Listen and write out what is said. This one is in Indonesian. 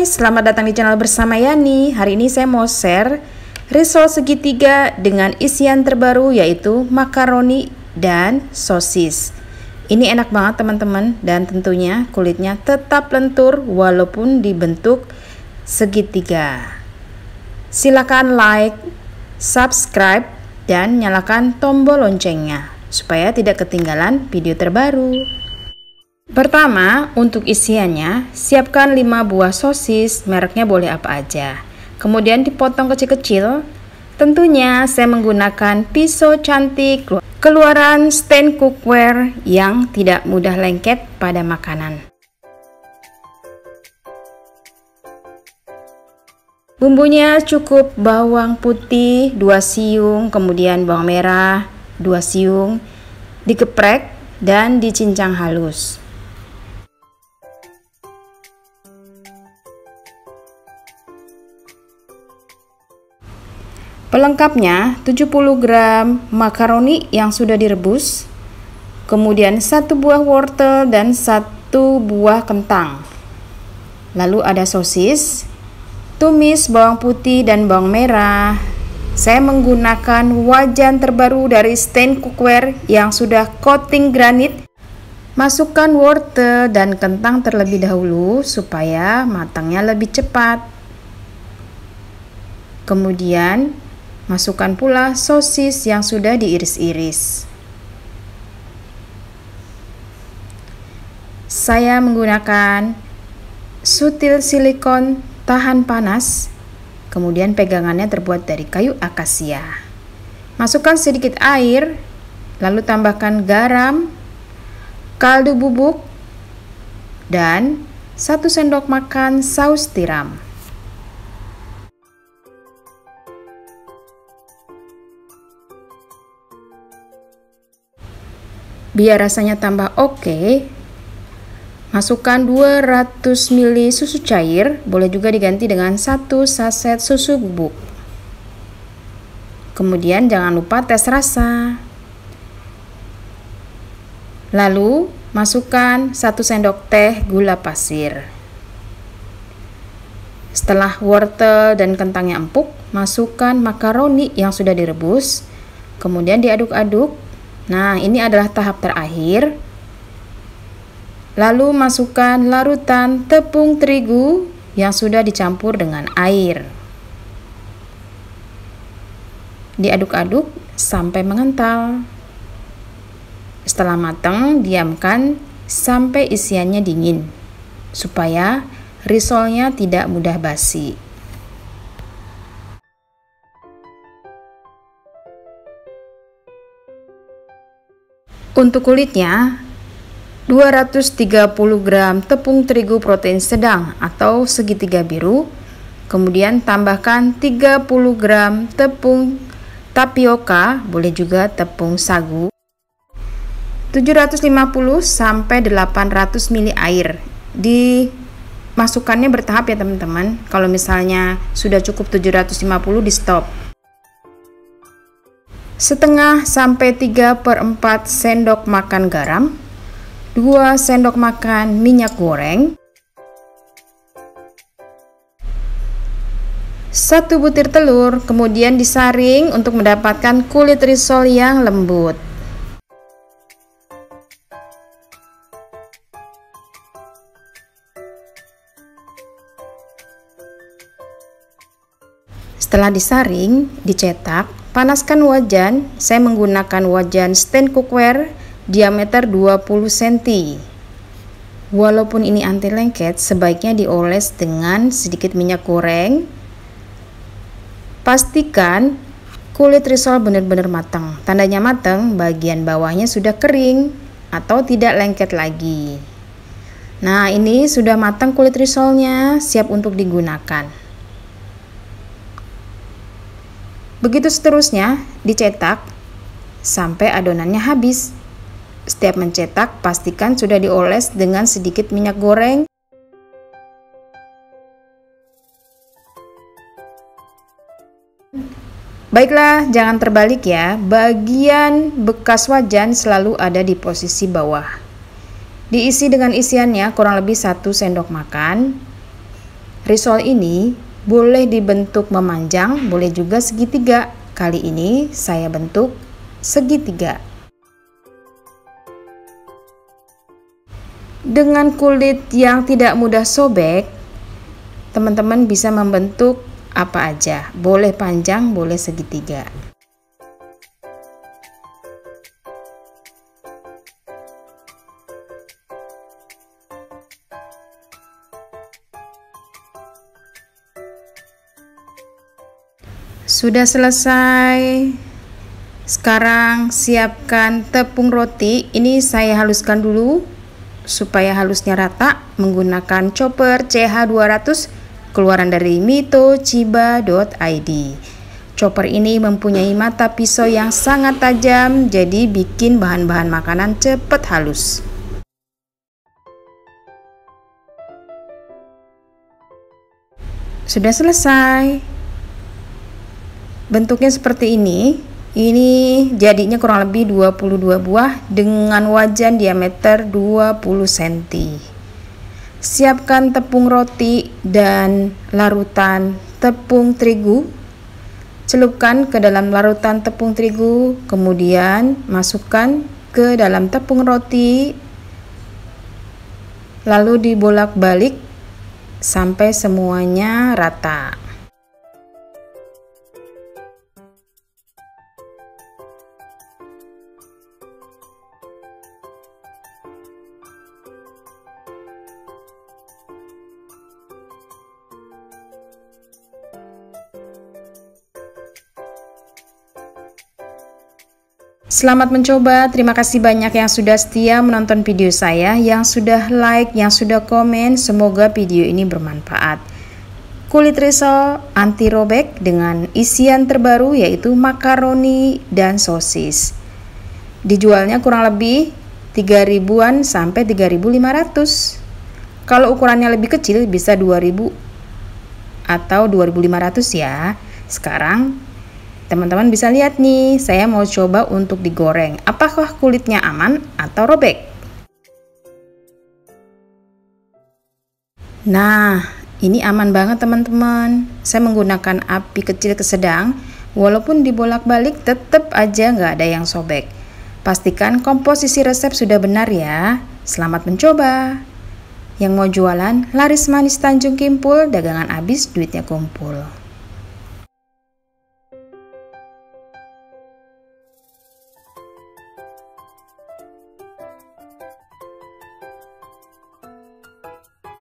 selamat datang di channel bersama Yani. Hari ini saya mau share risol segitiga dengan isian terbaru yaitu makaroni dan sosis. Ini enak banget teman-teman, dan tentunya kulitnya tetap lentur walaupun dibentuk segitiga. Silakan like, subscribe, dan nyalakan tombol loncengnya supaya tidak ketinggalan video terbaru. Pertama, untuk isiannya, siapkan 5 buah sosis, mereknya boleh apa aja. Kemudian dipotong kecil-kecil. Tentunya saya menggunakan pisau cantik keluaran stand cookware yang tidak mudah lengket pada makanan. Bumbunya cukup bawang putih 2 siung, kemudian bawang merah 2 siung, digeprek dan dicincang halus. Pelengkapnya 70 gram makaroni yang sudah direbus, kemudian 1 buah wortel dan 1 buah kentang. Lalu ada sosis, tumis bawang putih dan bawang merah. Saya menggunakan wajan terbaru dari stand cookware yang sudah coating granit. Masukkan wortel dan kentang terlebih dahulu supaya matangnya lebih cepat. Kemudian masukkan pula sosis yang sudah diiris-iris. Saya menggunakan sutil silikon tahan panas, kemudian pegangannya terbuat dari kayu akasia. Masukkan sedikit air, lalu tambahkan garam, kaldu bubuk, dan 1 sendok makan saus tiram. Biar rasanya tambah oke, masukkan 200 ml susu cair, boleh juga diganti dengan 1 saset susu bubuk. Kemudian jangan lupa tes rasa. Lalu masukkan 1 sendok teh gula pasir. Setelah wortel dan kentangnya empuk, masukkan makaroni yang sudah direbus, kemudian diaduk-aduk. Nah, ini adalah tahap terakhir. Lalu masukkan larutan tepung terigu yang sudah dicampur dengan air. Diaduk-aduk sampai mengental. Setelah matang, diamkan sampai isiannya dingin supaya risolnya tidak mudah basi. Untuk kulitnya, 230 gram tepung terigu protein sedang atau segitiga biru, kemudian tambahkan 30 gram tepung tapioka, boleh juga tepung sagu, 750 sampai 800 ml air. Dimasukkannya bertahap ya teman-teman. Kalau misalnya sudah cukup 750, di stop. Setengah sampai 3/4 sendok makan garam, 2 sendok makan minyak goreng, 1 butir telur, kemudian disaring untuk mendapatkan kulit risol yang lembut. Setelah disaring, dicetak, panaskan wajan. Saya menggunakan wajan stand cookware diameter 20 cm. Walaupun ini anti lengket, sebaiknya dioles dengan sedikit minyak goreng. Pastikan kulit risol benar-benar matang. Tandanya matang, bagian bawahnya sudah kering atau tidak lengket lagi. Nah, ini sudah matang kulit risolnya, siap untuk digunakan. Begitu seterusnya, dicetak sampai adonannya habis. Setiap mencetak, pastikan sudah dioles dengan sedikit minyak goreng. Baiklah, jangan terbalik ya. Bagian bekas wajan selalu ada di posisi bawah. Diisi dengan isiannya kurang lebih 1 sendok makan. Risol ini boleh dibentuk memanjang, boleh juga segitiga. Kali ini saya bentuk segitiga. Dengan kulit yang tidak mudah sobek, teman-teman bisa membentuk apa aja, boleh panjang, boleh segitiga. Sudah selesai. Sekarang siapkan tepung roti. Ini saya haluskan dulu supaya halusnya rata menggunakan chopper CH200 keluaran dari mitochiba.id. Chopper ini mempunyai mata pisau yang sangat tajam, jadi bikin bahan-bahan makanan cepat halus. Sudah selesai. Bentuknya seperti ini. Ini jadinya kurang lebih 22 buah dengan wajan diameter 20 cm. Siapkan tepung roti dan larutan tepung terigu. Celupkan ke dalam larutan tepung terigu, kemudian masukkan ke dalam tepung roti. Lalu dibolak-balik sampai semuanya rata. Selamat mencoba, terima kasih banyak yang sudah setia menonton video saya, yang sudah like, yang sudah komen, semoga video ini bermanfaat. Kulit risol anti robek dengan isian terbaru yaitu makaroni dan sosis. Dijualnya kurang lebih 3.000-an sampai 3.500. Kalau ukurannya lebih kecil bisa 2.000 atau 2.500 ya. Sekarang teman-teman bisa lihat nih, saya mau coba untuk digoreng. Apakah kulitnya aman atau robek? Nah, ini aman banget teman-teman. Saya menggunakan api kecil ke sedang. Walaupun dibolak-balik tetap aja nggak ada yang sobek. Pastikan komposisi resep sudah benar ya. Selamat mencoba. Yang mau jualan, laris manis Tanjung Kimpul, dagangan habis duitnya kumpul.